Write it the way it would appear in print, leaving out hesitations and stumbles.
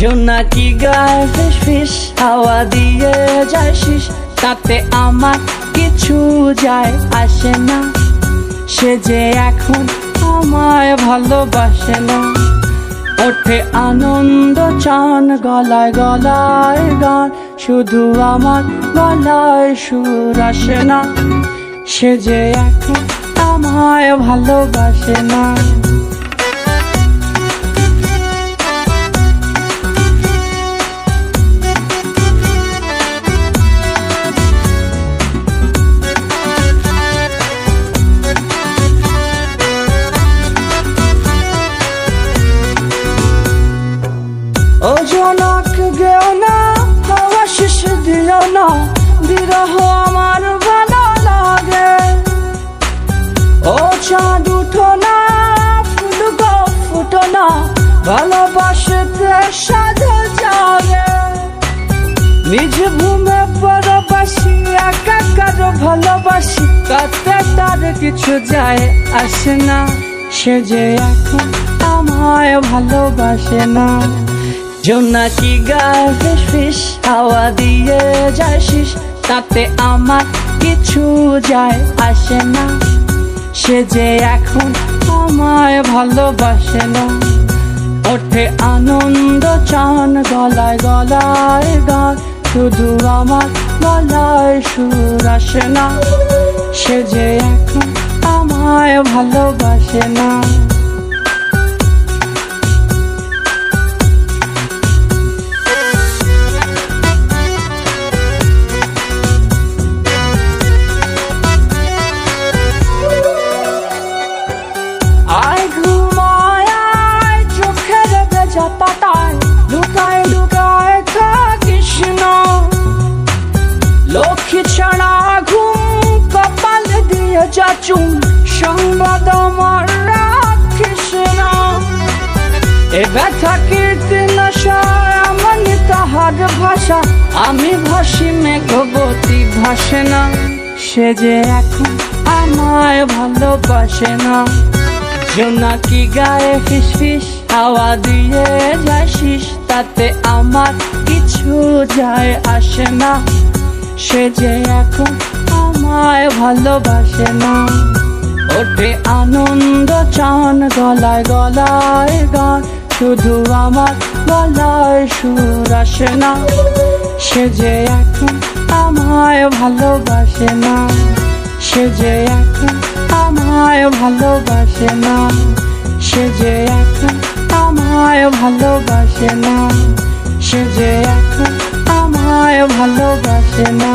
জোনাকি গায়ে ফিস ফিস হাওয়া দিয়ে যায় শিস, তাতে আমার কিছু যায় আসে না। সে যে এখন আমায় ভালোবাসে না। ওঠে আনন্দ চান গলায় গলায় গান, শুধু আমার গলায় সুর আসে না। সে যে এখন আমায় ভালোবাসে না। ও জনক গেও না, হাওয়া শেষ দিও না, বিরহ আমার ভালো লাগে। ও চাঁদ উঠো না, ফুল গো ফুটো না, ভালোবাসতে সাধে জাগে। নিজ ভূমে পরবাসী, একাকার ভালোবাসি, তাতে তার কিছু যায় আসে না। সে যে এখন আমায় ভালোবাসে না। জোনাকি গায়ে ফিস ফিস হাওয়া দিয়ে যায় শিস, তাতে আমার কিছু যায় আসে না। সে যে এখন আমায় ভালোবাসে না। ওঠে আনন্দ চান গলায় গলায় গান, শুধু আমার গলায় সুর আসে না। সে যে এখন আমায় ভালোবাসে না। আয় ঘুমায় আয় চোখের ভেজা পাতায়, লুকায় লুকায় থাকিস না। লক্ষ্মী ছাড়া ঘুম কপাল দিয়ে যাচুম, সংবাদ আমার রাখিস না। এ ব্যথা কীর্তন আমার তাহার ভাষা, আমি ভাসি মেঘবতী ভাসে না। সে যে এখন আমায় ভালোবাসে না। জোনাকি গায়ে ফিস ফিস হাওয়া দিয়ে যায় শিস, তাতে আমার কিছু যায় আসে না। সে যে এখন আমায় ভালোবাসে না। ওঠে আনন্দ চান গলায় গলায় গান, শুধু আমার গলায় সুর আসে না। সে যে এখন আমায় ভালোবাসে না। সে যে এখন আমায় ভালোবাসে না। সে যে এখন আমায় ভালোবাসে না। সে যে এখন আমায় ভালোবাসে না।